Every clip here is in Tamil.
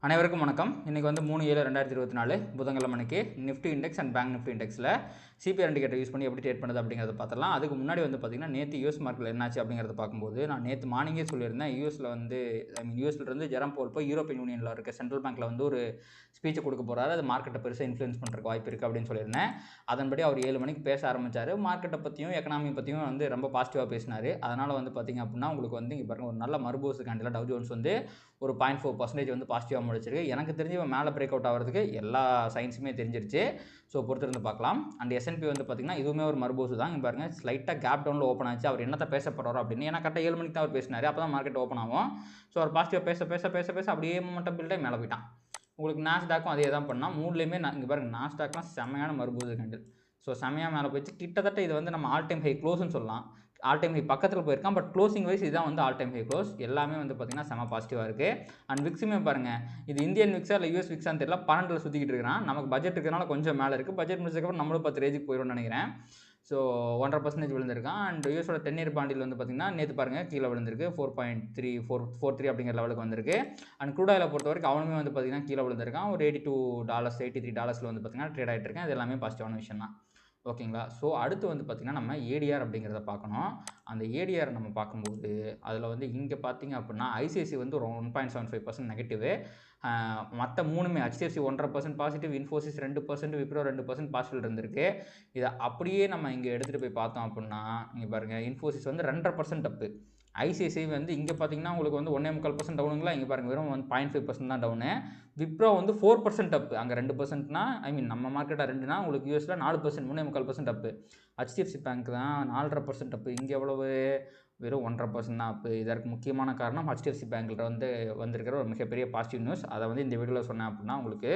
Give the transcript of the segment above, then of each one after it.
அனைவருக்கும் வணக்கம். இன்றைக்கி வந்து 3/7/2024 புதன்கிழமைக்கு Nifty index and bank Nifty இண்டெக்ஸில் சிபிஆர் இண்டிகேட்டர் யூஸ் பண்ணி எப்படி ட்ரேட் பண்ணுறது அப்படிங்கிறத பார்த்துடலாம். அதுக்கு முன்னாடி வந்து பார்த்திங்கன்னா நேற்று யூஎஸ் மார்க்கெட்டில் என்னாச்சு அப்படிங்கிறத பார்க்கும்போது நான் நேற்று மார்னிங்கே சொல்லியிருந்தேன். யூஎஸில் வந்து யூஎஸ்லேருந்து ஜெரம் பவுல் போய் யூரோப்பியன் யூனியனில் இருக்க சென்ட்ரல் பேங்க்கில் வந்து ஒரு ஸ்பீச்சை கொடுக்க போகிறாரு. அது மார்க்கெட்டை பெருசாக இன்ஃப்ளூயன்ஸ் பண்ணுறதுக்கு வாய்ப்பு இருக்குது அப்படின்னு சொல்லியிருந்தேன். அதன்படி அவர் 7 மணிக்கு பேச ஆரம்பித்தார். மார்க்கெட்டை பற்றியும் எக்கனாமி பற்றியும் வந்து ரொம்ப பாசிட்டிவாக பேசினார். அதனால் வந்து பார்த்திங்க அப்படின்னா உங்களுக்கு வந்து இங்கே பாருங்கள் ஒரு நல்ல மறுபூசு கேண்டில் டவ் ஜோன்ஸ் வந்து ஒரு 0.4% வந்து பாசிட்டிவாக முடிச்சிருக்கு. எனக்கு தெரிஞ்சு இவன் மேலே பிரேக் அவுட் ஆகிறதுக்கு எல்லா சயின்ஸுமே தெரிஞ்சிருச்சு. ஸோ பொறுத்திருந்து பார்க்கலாம். அண்ட் S&P வந்து பார்த்திங்கன்னா இதுவுமே ஒரு மறுபூசு தான். இங்கே பாருங்கள் ஸ்லைட்டாக கேப் டவுனில் ஓப்பன் ஆச்சு. அவர் என்னத்தை பேச போகிறாரோ அப்படின்னு ஏன்னா கரெக்டாக 7 மணிக்கு தான் அவர் பேசினார். அப்போ தான் மார்க்கெட் ஓப்பன் ஆகும். ஸோ அவர் பாசிட்டிவாக பேச அப்படியே மட்டும் பில்டாக மேலே போயிட்டான். உங்களுக்கு நாஸ்டாக்கும் அதே தான் பண்ணால் மூணுலேயுமே இங்கே பாருங்கள் நாஸ்டாக்லாம் செம்மையான மறுபூசு கேண்டில். ஸோ செம்மையாக மேலே போயிடுச்சு. கிட்டத்தட்ட இது வந்து நம்ம ஆல் டைம் ஹை க்ளோஸ்ன்னு சொல்லலாம். ஆல் டைம் ஹை பக்கத்தில் போயிருக்கான். பட் க்ளோசிங் வைஸ் இதுதான் வந்து ஆல் டைம் ஹை க்ளோஸ். எல்லாமே வந்து பார்த்திங்கன்னா செம பாசிட்டிவாக இருக்குது. அண்ட் விக்ஸுமே பாருங்கள், இது இந்தியன் விக்ஸா இல்லை யூஎஸ் விக்ஸான்னு தெரியல, 12 சுற்றிக்கிட்டு இருக்கிறான். நமக்கு பட்ஜெட் இருக்கிறனால கொஞ்சம் மேலே இருக்குது. பட்ஜெட் முடிச்சதுக்கப்புறம் நம்மளும் 10 ரேஞ்சுக்கு போயிடும்னு நினைக்கிறேன். ஸோ 1.5% விழுந்திருக்கான். அண்ட் யூஎஸோட 10 இயர் பாண்டில் வந்து பார்த்திங்கன்னா நேற்று பாருங்கள் கீழே விழுந்திருக்கு. 4.3443 அப்படிங்கிற லெவலுக்கு வந்திருக்கு. அண்ட் க்ரூட் ஆயிலை பொறுத்த வரைக்கும் அவனுமே வந்து பார்த்திங்கன்னா கீழே விழுந்திருக்கான். ஒரு $82 $83 வந்து பார்த்திங்கன்னா ட்ரேட் ஆகிட்டு இருக்கேன். அது எல்லாமே பாசிட்டிவான விஷயம் தான். ஓகேங்களா. ஸோ அடுத்து வந்து பார்த்திங்கன்னா நம்ம ஏடிஆர் அப்படிங்கிறத பார்க்கணும். அந்த ஏடிஆர் நம்ம பார்க்கும்போது அதில் வந்து இங்கே பார்த்திங்க அப்படின்னா ஐசிஐசி வந்து ஒரு 1.75% நெகட்டிவ். மற்ற மூணுமே HDFC 1.5% positive, Infosys 2%, Wipro 2% positive இருந்திருக்கு. இதை அப்படியே நம்ம இங்கே எடுத்துகிட்டு போய் பார்த்தோம் அப்படின்னா இங்கே பாருங்கள் இன்ஃபோசிஸ் வந்து 2.5% அப்பு. ஐசிஐசி வந்து இங்கே பார்த்தீங்கன்னா உங்களுக்கு வந்து 1.25% டவுனுங்களா. இங்கே பாருங்கள் வெறும் 0.5% தான் டவுனு. விப்ரோ வந்து 4% அப்பு. அங்கே 2%னா நம்ம மார்க்கெட்டாக 2னா உங்களுக்கு யூஎஸில் 4%, 3.25% அப்பு. HDFC பேங்க் தான் 4.5% அப்பு. இங்கே எவ்வளவு வெறும் 1.5% தான் அப்பு. இதற்கு முக்கியமான காரணம் HDFC பேங்க்கில் வந்து வந்திருக்கிற ஒரு மிகப்பெரிய பாசிட்டிவ் நியூஸ். அதை வந்து இந்த வீடியோவில் சொன்னேன் அப்படின்னா உங்களுக்கு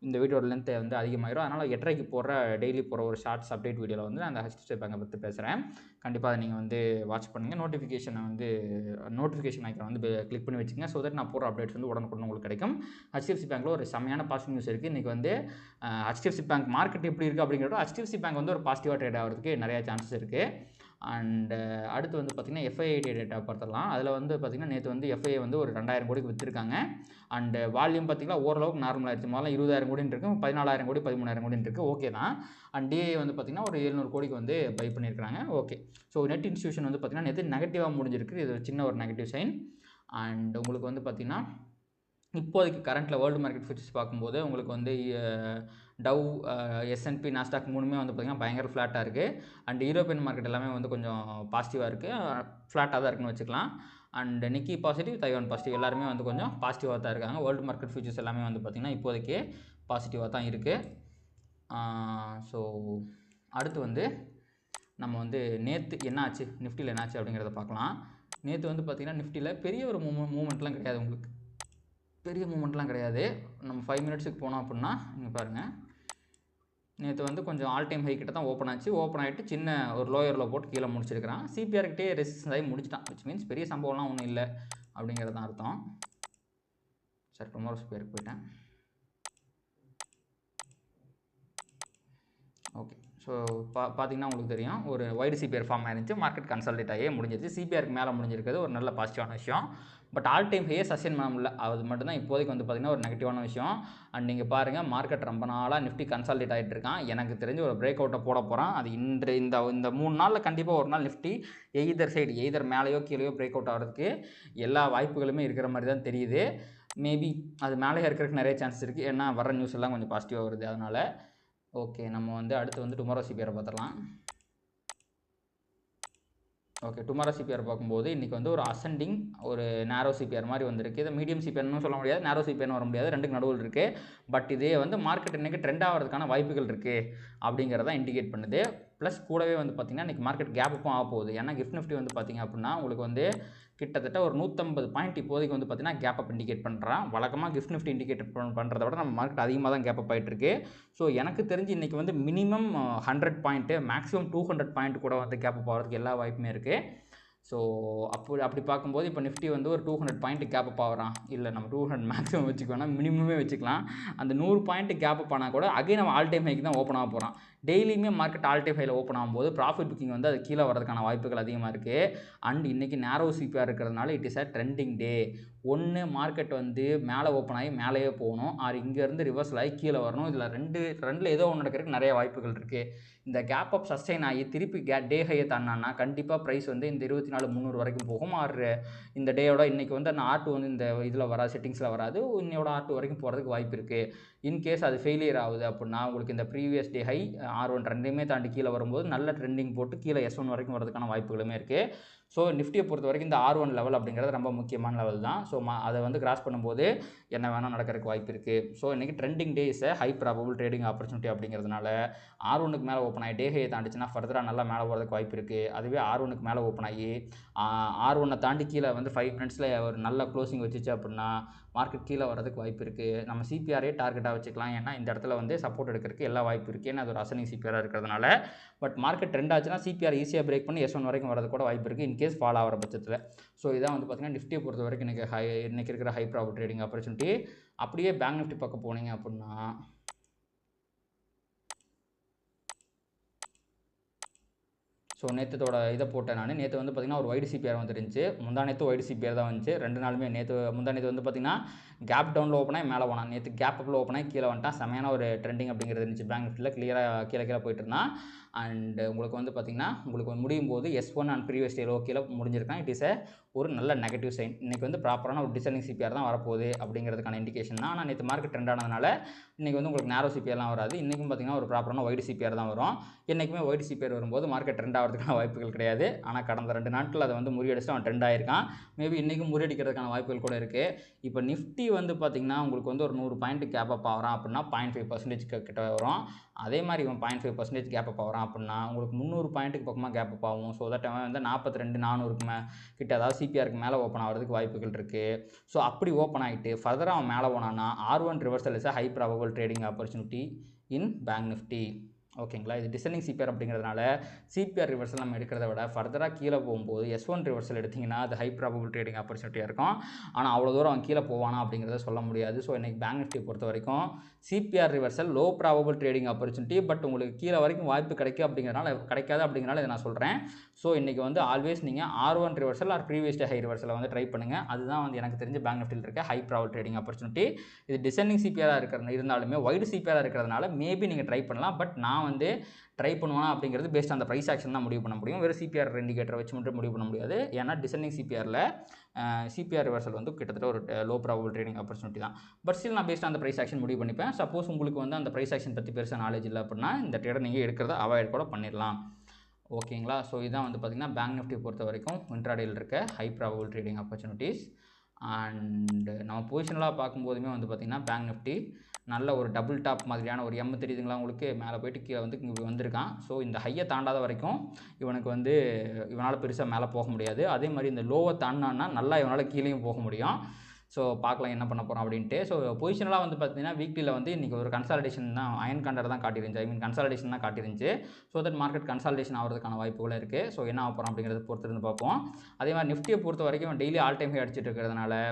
இந்த வீடியோட லென்த் வந்து அதிகமாகிடும். அதனால் 8:30க்கு போடுற டெய்லி போகிற ஒரு ஷார்ட்ஸ் அப்டேட் வீடியோவில் வந்து நான் அந்த HDFC பேங்கை பற்றி பேசுகிறேன். கண்டிப்பாக அதை நீங்கள் வந்து வாட்ச் பண்ணுங்கள். நோட்டிஃபிகேஷன் ஐக்கனை வந்து கிளிக் பண்ணி வச்சுங்க. ஸோ தட் நான் போகிற அப்டேட்ஸ் வந்து உடனுக்குடன் உங்களுக்கு கிடைக்கும். HDFC பேங்க்கில் ஒரு செம்மையான பாசிட்டிவ் நியூஸ் இருக்குது. இன்றைக்கி வந்து HDFC பேங்க் மார்க்கெட் எப்படி இருக்குது அப்படிங்கிறத HDFC பேங்க் வந்து ஒரு பாசிட்டிவாக ட்ரேட் ஆகிறதுக்கு நிறையா சான்சஸ் இருக்குது. அண்டு அடுத்து வந்து பார்த்திங்கன்னா FII டேட்டா பார்த்துடலாம். அதில் வந்து பார்த்திங்கன்னா நேற்று வந்து FII வந்து ஒரு 2000 கோடிக்கு விற்றுருக்காங்க. அண்டு வால்யூம் பார்த்திங்கன்னா ஓரளவுக்கு நார்மல் ஆயிடுச்சு. முதல்ல 20,000 கோடின்னு இருக்குது, 14,000 கோடி 13,000 கோடின்னு இருக்குது. ஓகே தான். அண்ட் DI வந்து பார்த்திங்கன்னா ஒரு 700 கோடிக்கு வந்து பை பண்ணியிருக்காங்க. ஓகே. ஸோ நெட் இன்ஸ்டியூஷன் வந்து பார்த்திங்கன்னா நேற்று நெகட்டிவாக முடிஞ்சிருக்கு. இது ஒரு சின்ன ஒரு நெகட்டிவ் சைன். அண்ட் உங்களுக்கு வந்து பார்த்திங்கன்னா இப்போதைக்கு கரண்ட்டில் வேர்ல்டு மார்க்கெட் ஃபியூச்சர்ஸ் பார்க்கும்போது உங்களுக்கு வந்து டவ், S&P, நாஸ்டாக் மூணுமே வந்து பார்த்திங்கன்னா பயங்கர ஃப்ளாட்டாக இருக்குது. அண்ட் யூரோப்பியன் மார்க்கெட் எல்லாமே வந்து கொஞ்சம் பாசிட்டிவாக இருக்குது, ஃப்ளாட்டாக தான் இருக்குன்னு வச்சுக்கலாம். And Nikkei positive, Taiwan positive, எல்லாருமே வந்து கொஞ்சம் பாசிட்டிவாக தான் இருக்காங்க. வேர்ல்டு மார்க்கெட் ஃபியூச்சர்ஸ் எல்லாமே வந்து பார்த்திங்கன்னா இப்போதைக்கு பாசிட்டிவாக தான் இருக்குது. ஸோ அடுத்து வந்து நம்ம வந்து நேற்று என்னாச்சு நிஃப்டியில் என்னாச்சு அப்படிங்கிறத பார்க்கலாம். நேற்று வந்து பார்த்திங்கன்னா நிஃப்டியில் பெரிய ஒரு மூமெண்ட்லாம் கிடையாது. உங்களுக்கு பெரிய மூமெண்ட்லாம் கிடையாது. நம்ம 5 மினிட்ஸுக்கு போனோம் அப்படின்னா இங்கே பாருங்கள் நேற்று வந்து கொஞ்சம் ஆல் டைம் ஹை கிட்ட தான் ஓப்பன் ஆச்சு. ஓப்பன் ஆகிட்டு சின்ன ஒரு லோயரில் போட்டு கீழே முடிச்சிருக்கிறான். சிபிஆர்கிட்டே ரெசிஸ்டன்ஸ் ஆகி முடிச்சிட்டான். விச் மீன்ஸ் பெரிய சம்பவம்லாம் ஒன்றும் இல்லை அப்படிங்கிறது தான் அர்த்தம். சரி, டுமாரோ ஸ்பியருக்கு போயிட்டேன். ஓகே. ஸோ பார்த்தீங்கன்னா உங்களுக்கு தெரியும் ஒரு வைடு சிபிஆர் ஃபார்ம் ஆயிருந்துச்சு. மார்க்கெட் கன்சல்டேட் ஆகியே முடிஞ்சிருச்சு. சிபிஆருக்கு மேலே முடிஞ்சிருக்கிறது ஒரு நல்ல பாசிட்டிவான விஷயம். But all time high sustain பண்ண முடியல. அது மட்டும்தான் இப்போதைக்கு வந்து பார்த்திங்கன்னா ஒரு நெகட்டிவான விஷயம். அண்ட் நீங்கள் பாருங்கள் மார்க்கெட் ரொம்ப நாளாக நிஃப்டி கன்சல்டேட் ஆகிட்டு இருக்கான். எனக்கு தெரிஞ்சு ஒரு பிரேக் அவுட்டை போட போகிறான். அது இந்த 3 நாளில் கண்டிப்பாக ஒரு நாள் நிஃப்டி எய்தர் மேலேயோ கீழேயோ பிரேக் அவுட் ஆகிறதுக்கு எல்லா வாய்ப்புகளுமே இருக்கிற மாதிரி தான் தெரியுது. மேபி அது மேலே இருக்கிறதுக்கு நிறைய சான்ஸ் இருக்குது. ஏன்னா வர நியூஸ் எல்லாம் கொஞ்சம் பாசிட்டிவாக வருது. அதனால் ஓகே, நம்ம வந்து அடுத்து வந்து டுமாரோ சிபிஆரை பார்த்துடலாம். ஓகே, டுமாரோ சிபிஆர் பார்க்கும்போது இன்றைக்கி வந்து ஒரு அசெண்டிங் ஒரு நேரோ சிபிஆர் மாதிரி வந்திருக்கு. இதை மீடியம் சிபிஆர்னு சொல்ல முடியாது, நேரோ சிபிஆர்னு வர முடியாது, ரெண்டுக்கு நடுவில் இருக்குது. பட் இதே வந்து மார்க்கெட் இன்றைக்கி ட்ரெண்ட் ஆகிறதுக்கான வாய்ப்புகள் இருக்குது அப்படிங்கிறத இண்டிகேட் பண்ணுது. ப்ளஸ் கூடவே வந்து பார்த்திங்கன்னா இன்றைக்கி மார்க்கெட் கேப் அப்பும் ஆக போகுது. ஏன்னா கிஃப்ட் நிஃப்டி வந்து பார்த்திங்க அப்படின்னா உங்களுக்கு வந்து கிட்டத்தட்ட ஒரு 150 பாயிண்ட் இப்போதைக்கு வந்து பார்த்திங்கன்னா கேப் அப் இண்டிகேட் பண்ணுறான். வழக்கமாக கிஃப்ட் நிஃப்டி இண்டிகேட் பண்ணுறத விட நம்ம மார்க்கெட் அதிகமாக தான் கேப் அப் ஆகிட்டுருக்கு. ஸோ எனக்கு தெரிஞ்சு இன்றைக்கி வந்து மினிமம் 100 பாயிண்ட்டு, மேக்ஸிமம் 200 பாயிண்ட் கூட வந்து கேப் அப் ஆகிறதுக்கு எல்லா வாய்ப்புமே இருக்குது. ஸோ அப்படி பார்க்கும்போது இப்போ நிஃப்டி வந்து ஒரு 200 பாயிண்ட் கேப் அப் ஆகிறான். இல்லை நம்ம 200 மேக்ஸிமம் வச்சுக்க வேணாம், மினிமமே வச்சுக்கலாம். அந்த 100 பாயிண்ட் கேப் அப் ஆனால் கூட அகைன் நம்ம ஆல் டைம் ஹைக்கு தான் ஓப்பன் ஆக போகிறான். டெய்லியுமே மார்க்கெட் ஆல் டைம் ஹையில் ஓப்பன் ஆகும்போது ப்ராஃபிட் புக்கிங் வந்து அது கீழே வரதுக்கான வாய்ப்புகள் அதிகமாக இருக்குது. அண்ட் இன்றைக்கி நேரோ சிபிஆர் இருக்கிறதுனால இட் இஸ் அ ட்ரெண்டிங் டே. ஒன்று மார்க்கெட் வந்து மேலே ஓப்பன் ஆகி மேலேயே போகணும், ஆர் இங்கேருந்து ரிவர்சல் ஆகி கீழே வரணும். இதில் ரெண்டில் ஏதோ ஒன்று நடக்கிறதுக்கு நிறைய வாய்ப்புகள் இருக்குது. இந்த கேப் அப் சஸ்டெயின் ஆகி திருப்பி டே ஹையை தாண்டினா கண்டிப்பாக ப்ரைஸ் வந்து இந்த 24,300 வரைக்கும் போகும். ஆர் இந்த டேயோட இன்றைக்கி வந்து அந்த R2 வந்து இந்த இதில் வராது, செட்டிங்ஸில் வராது, இன்னையோட R2 வரைக்கும் போகிறதுக்கு வாய்ப்பு இருக்குது. இன்கேஸ் அது ஃபெயிலியர் ஆகுது அப்படின்னா உங்களுக்கு இந்த ப்ரீவியஸ் டே ஹை R1 ரெண்டையுமே தாண்டி கீழே வரும்போது நல்ல ட்ரெண்டிங் போட்டு கீழே S1 வரைக்கும் வரதுக்கான வாய்ப்புகளுமே இருக்குது. ஸோ நிஃப்டியை பொறுத்த வரைக்கும் இந்த R1 லெவல் அப்படிங்கிறது ரொம்ப முக்கியமான லெவல் தான். ஸோ அதை வந்து கிராஸ் பண்ணும்போது என்ன வேணால் நடக்கிறதுக்கு வாய்ப்பு இருக்குது. ஸோ இன்றைக்கி trending day is high probable trading opportunity அப்படிங்கிறதுனால R1க்கு மேலே ஓப்பன் ஆகி டே ஹையை தாண்டிச்சுன்னா ஃபர்தராக நல்லா மேலே போகிறதுக்கு வாய்ப்பு இருக்குது. அதுவே R1க்கு மேலே ஓப்பன் ஆகி R1 தாண்டி கீழே வந்து 5 மினிட்ஸில் ஒரு நல்ல க்ளோசிங் வச்சுச்சு அப்படின்னா மார்க்கெட் கீழே வரதுக்கு வாய்ப்பு இருக்குது. நம்ம சிபிஆரே டார்கெட்டாக வச்சுக்கலாம், ஏன்னா இந்த இடத்துல வந்து சப்போர்ட் எடுக்கிறதுக்கு எல்லா வாய்ப்பு இருக்குது, ஏன்னா அது ஒரு அசனிங் சிபிஆராக இருக்கிறதுனால. பட் மார்க்கெட் ட்ரெண்ட் ஆச்சுன்னா சிபிஆர் ஈஸியாக பிரேக் பண்ணி S1 வரைக்கும் வரது கூட வாய்ப்பு இருக்குது, இன்கேஸ் ஃபால் ஆகிற பட்சத்தில். ஸோ இதான் வந்து பார்த்திங்கன்னா நிஃப்டியை பொறுத்த வரைக்கும் இன்றைக்கி இருக்கிற ஹை ப்ராஃபிட் ட்ரேடிங் ஆப்பர்ச்சுனிட்டி. அப்படியே பேங்க் நிஃப்டி பக்கம் போனீங்க அப்படின்னா ஸோ நேற்றத்தோட இதை போட்டேன் நான். நேற்று வந்து பார்த்திங்கன்னா ஒரு வைடு சிபிஆர் வந்துருந்துச்சு, முந்தா நேற்று வைடு சிபிஆர் தான் வந்துச்சு. 2 நாளுமே முந்தா நேற்று வந்து பார்த்திங்கன்னா கேப் டவுனில் ஓப்பனாக மேலே போனான், நேற்று கேப் அப்பில் ஓப்பனாக கீழே வந்துட்டான். செமையான ஒரு ட்ரெண்டிங் அப்படிங்கிறது இருந்துச்சு பேங்க் நிஃப்டியில், கிளியராக கீழே போயிட்டு இருந்தான். அண்ட் உங்களுக்கு வந்து பார்த்திங்கன்னா உங்களுக்கு முடியும் போது S1 அண்ட் ப்ரீவியஸ் டே கீழே முடிஞ்சிருக்கான். இட் இஸ் ஒரு நல்ல நெகட்டிவ் சைன். இன்றைக்கி வந்து ப்ராப்பரான ஒரு டிசைனிங் சிபிஆர் தான் வரப்போகுது அப்படிங்கிறதுக்கான இண்டிகேஷன் தான். ஆனால் நேற்று மார்க்கெட் ட்ரெண்ட் ஆனதுனால இன்றைக்கி வந்து உங்களுக்கு நேரோ சிபிஆர்லாம் வராது. இன்றைக்கும் பார்த்திங்கன்னா ஒரு ப்ராப்பரான வைடு சிபிஆர் தான் வரும். என்றைக்குமே வைடு சிபிஆர் வரும்போது மார்க்கெட் ட்ரெண்ட் ஆகிறதுக்கான வாய்ப்புகள் கிடையாது. ஆனால் கடந்த 2 நாட்கள் அதை வந்து முறியடிச்சு அவன் ட்ரெண்ட் ஆகிருக்கான். மேபி இன்றைக்கும் முறியடிக்கிறதுக்கான வாய்ப்புகள் கூட இருக்குது. இப்போ நிஃப்டி வந்து பார்த்திங்கன்னா உங்களுக்கு வந்து ஒரு 100 பாயிண்ட் கேப் அப் ஆகிறான் அப்படின்னா 0.5% கிட்ட வரும். அதே மாதிரி இவன் 0.5% கேப் அப் ஆகிறான் அப்படின்னா உங்களுக்கு 300 பாயிண்ட்டுக்கு பக்கமாக கேப் அப் ஆகும். ஸோ தட் அவன் வந்து 42,400 கிட்ட, அதாவது சிபிஆருக்கு மேலே ஓப்பன் ஆகிறதுக்கு வாய்ப்புகள் இருக்குது. ஸோ அப்படி ஓப்பன் ஆகிட்டு ஃபர்தராக அவன் மேலே போனான்னா R1 reversal is high probable trading opportunity in bank Nifty. ஓகேங்களா, இது டிசைனிங் சிபிஆர் அப்படிங்கிறதுனால சிபிஆர் ரிவர்சல் நம்ம எடுக்கிறத விட ஃபர்தராக கீழே போகும்போது S1 ரிவர்சல் எடுத்திங்கன்னா அது ஹை ப்ராபபிள் ட்ரேடிங் ஆப்பர்ச்சுனிட்டியாக இருக்கும். ஆனால் அவ்வளோ தூரம் அவன் கீழே போவானா அப்படிங்கிறத சொல்ல முடியாது. ஸோ இன்றைக்கி பேங்க் நிஃப்டியை பொறுத்த வரைக்கும் CPR reversal low probable trading opportunity. But உங்களுக்கு கீழே வரைக்கும் வாய்ப்பு கிடைக்காது அப்படிங்கிறனால இதை நான் சொல்கிறேன். ஸோ இன்றைக்கி வந்து ஆல்வேஸ் நீங்கள் R1 reversal or previous day high ரிவர்சலை வந்து ட்ரை பண்ணுங்கள். அதுதான் வந்து எனக்கு தெரிஞ்ச பேங்க் நிஃப்டியில் இருக்க ஹை ப்ராபபிள் ட்ரேடிங் ஆப்பர்ச்சுனிட்டி. இது டிசைனிங் சிபிஆராக இருந்தாலுமே வைடு சிபிஆராக இருக்கிறதுனால மேபி நீங்கள் ட்ரை பண்ணலாம். பட் நான் வந்து ட்ரை பண்ணுவானா அப்படிங்கிறது பேஸ்ட் அந்த ப்ரைஸ் ஆக்ஷன் தான் முடிவு பண்ண முடியும். வெறும் சிபிஆர் இண்டிகேட்டரை வச்சு மட்டும் முடிவு பண்ண முடியாது. ஏன்னா டிசைனிங் சிபிஆர் ரிவர்சல் வந்து கிட்டத்தட்ட ஒரு லோ ப்ராபபிள் ட்ரேடிங் ஆப்பர்ச்சுனிட்டி தான். பட் ஸ்டில் நான் பேஸ்ட் அந்த ப்ரைஸ் ஆக்ஷன் முடிவு பண்ணிப்பேன். சப்போஸ் உங்களுக்கு வந்து அந்த ப்ரைஸ் ஆக்ஷன் பற்றி பெருசாக நாலேஜ் இல்லை அப்படின்னா இந்த ட்ரேடை நீங்கள் எடுக்கிறத அவாய்ட் கூட பண்ணிடலாம். ஓகேங்களா, ஸோ இதான் வந்து பார்த்திங்கன்னா பேங்க் நிஃப்டி பொறுத்த வரைக்கும் இன்ட்ராடேயில் இருக்க high probable trading opportunities. And நம்ம பொசிஷனலாக பார்க்கும்போதுமே வந்து பார்த்திங்கன்னா பேங்க் நிஃப்டி நல்ல ஒரு டபுள் டாப் மாதிரியான ஒரு எம் தெரியுதுங்களா உங்களுக்கு, மேலே போயிட்டு கீழே வந்து இங்கே வந்திருக்கான். ஸோ இந்த ஹையை தாண்டாத வரைக்கும் இவனுக்கு வந்து இவனால் பெருசாக மேலே போக முடியாது. அதே மாதிரி இந்த லோவை தாண்டானா நல்லா இவனால் கீழேயும் போக முடியும். ஸோ பார்க்கலாம் என்ன பண்ண போகிறோம் அப்படின்ட்டு. ஸோ பொசிஷனலாக வந்து பார்த்தீங்கன்னா வீக்லியில் வந்து இன்றைக்கி ஒரு கன்சால்டேஷன் தான், அயன் கண்டர் தான் காட்டிருந்துச்சு, கன்சால்டேஷன் தான் காட்டிருந்துச்சு. ஸோ தட் மார்க்கெட் கன்சால்டேஷன் ஆகிறதுக்கான வாய்ப்புகளும் இருக்குது. ஸோ என்ன ஆக போகிறோம் அப்படிங்கிறத பொறுத்திருந்து பார்ப்போம். அதே மாதிரி நிஃப்டியை பொறுத்த வரைக்கும் டெய்லி ஆல் டைம் ஹை அடிச்சிட்டு இருக்கிறதுனால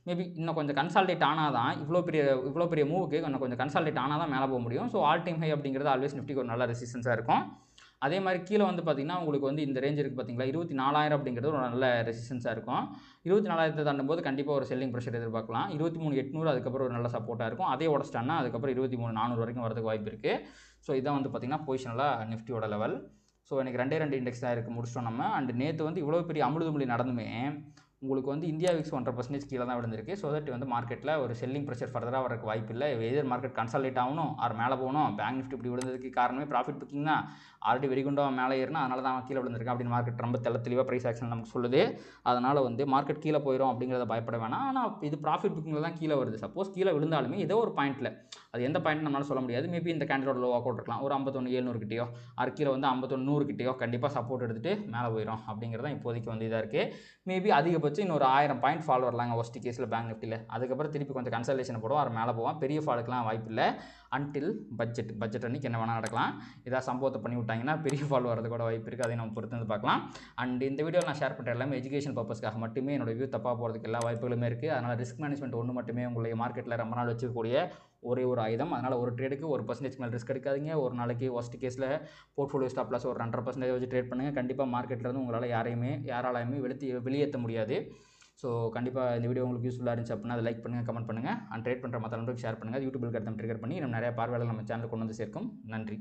மேபி இன்னும் கொஞ்சம் கன்சால்டேட் ஆனால் தான் இவ்வளோ பெரிய மூவுக்கு இன்னும் கொஞ்சம் கன்சால்டேட் ஆனால் தான் மேலே போக முடியும். ஸோ ஆல் டைம் ஹை அப்படிங்கிறது ஆல்வேஸ் நிஃப்டிக்கு ஒரு நல்ல ரெசிஸ்டன்ஸாக இருக்கும். அதே மாதிரி கீழே வந்து பார்த்திங்கன்னா உங்களுக்கு வந்து இந்த ரேஞ்ச் இருக்குது பார்த்தீங்களா, 24,000 அப்படிங்கிறது ஒரு நல்ல ரெசிஸ்டன்ஸாக இருக்கும். 24,000 தாண்டும் போது கண்டிப்பாக ஒரு செல்லிங் ப்ரெஷர் எதிர்பார்க்கலாம். 23,800 அதுக்கப்புறம் ஒரு நல்ல சப்போர்ட்டாக இருக்கும். அதே உடச்சிட்டான்னா அதுக்கப்புறம் 23,400 வரைக்கும் வரதுக்கு வாய்ப்பு இருக்குது. ஸோ இதான் வந்து பார்த்திங்கன்னா பொசிஷனலாக நிஃப்டியோட லெவல். ஸோ எனக்கு 2 இண்டெக்ஸ் தான் இருக்குது முடிச்சிட்டோம் நம்ம. அண்ட் நேற்று வந்து இவ்வளோ பெரிய அமுழுதுமொழி நடந்துமே உங்களுக்கு வந்து இந்தியா விக்ஸ் 1% கீழே தான் விழுந்திருக்கு. ஸோ தட் வந்து மார்க்கெட்டில் ஒரு செல்லிங் ப்ரெஷர் ஃபர்தராக வரக்கு வாய்ப்பு இல்லை. எதர் மார்க்கெட் கன்சால்டேட் ஆகணும் ஆர் மேலே போகணும். பேங்க் நிஃப்டி இப்படி விழுந்ததுக்கு காரணமே ப்ராஃபிட் புக்கிங் தான். ஆல்ரெடி வெறிகுண்டாக மேலே ஏறினா அதனால தான் கீழே விழுந்திருக்கேன் அப்படின்னு மார்க்கெட் ரொம்ப தெளிவாக ப்ரைஸ் ஆக்ஷன் நமக்கு சொல்லுது. அதனால் வந்து மார்க்கெட் கீழே போயிடும் அப்படிங்கிறத பயப்பட வேணாம். ஆனால் இது ப்ராஃபிட் புக்கிங்கில் தான் கீழே வருது. சப்போஸ் கீழே விழுந்தாலுமே ஏதோ ஒரு பாயிண்ட்டில், அது எந்த பாயிண்ட் நம்மளால் சொல்ல முடியாது. மேபி இந்த கேண்டலோட லோ வாக் அவுட் இருக்கலாம், ஒரு 51,700 கிட்டேயோ ஆர் கீழே வந்து 51,100 கிட்டேயோ கண்டிப்பாக சப்போர்ட் எடுத்துகிட்டு மேலே போயிடும் அப்படிங்கிறதான் இப்போதைக்கு வந்து இதாக இருக்குது. மேபி அதிகபட்சம் இன்னொரு 1000 பாயிண்ட் ஃபால் வரலாங்க ஒஸ்ட் கேஸில் பேங்க் நிஃப்டியில். அதுக்கப்புறம் திருப்பி கொஞ்சம் கன்சல்டேஷன் போடுவோம், அவர் மேலே போவான். பெரிய ஃபாலுக்குலாம் வாய்ப்பு இல்லை. அன்டில் பட்ஜெட் அன்றைக்கி என்ன வேணால் நடக்கலாம். ஏதாவது சம்பவத்தை பண்ணி விட்டாங்கன்னா பெரிய ஃபால் வரது கூட வாய்ப்பு இருக்குது. அதை நம்ம பொறுத்து வந்து பார்க்கலாம். அண்ட் இந்த வீடியோவில் நான் ஷேர் பண்ணுற எல்லாமே எஜுகேஷன் பர்பஸ்க்காக மட்டுமே. என்னோட வியூ தப்பாக போகிறதுக்கு எல்லா வாய்ப்புகளுமே இருக்குது. அதனால் ரிஸ்க் மேனேஜ்மெண்ட் ஒன்று மட்டுமே உங்களுடைய மார்க்கெட்டில் ரொம்ப நாள் வச்சுக்கக்கூடிய ஒரே ஒரு ஆயுதம். அதனால் ஒரு ட்ரேடுக்கு 1% மேலே ரிஸ்க் எடுக்காதீங்க. ஒரு நாளைக்கு ஒஸ்ட் கேஸில் போர்ட்ஃபோலியோ ஸ்டாப் லாஸ் ஒரு 2.5% வச்சு ட்ரேட் பண்ணுங்கள். கண்டிப்பாக மார்க்கெட்லேருந்து உங்களால் யாராலையுமே வெளியேற்ற முடியாது. ஸோ கண்டிப்பாக இந்த வீடியோ உங்களுக்கு யூஸ்ஃபுல்லாக இருந்துச்சு அப்படின்னா அதை லைக் பண்ணுங்கள், கமெண்ட் பண்ணுங்கள், அண்ட் ட்ரேட் பண்ணுற மற்ற நண்பர்களுக்கு ஷேர் பண்ணுங்கள். யூடியூபில் கருத்து ட்ரிகர் பண்ணி இன்னும் நிறைய பார்வையாளர்கள் நம்ம சேனலுக்கு கொண்டு வந்து சேர்க்கும். நன்றி.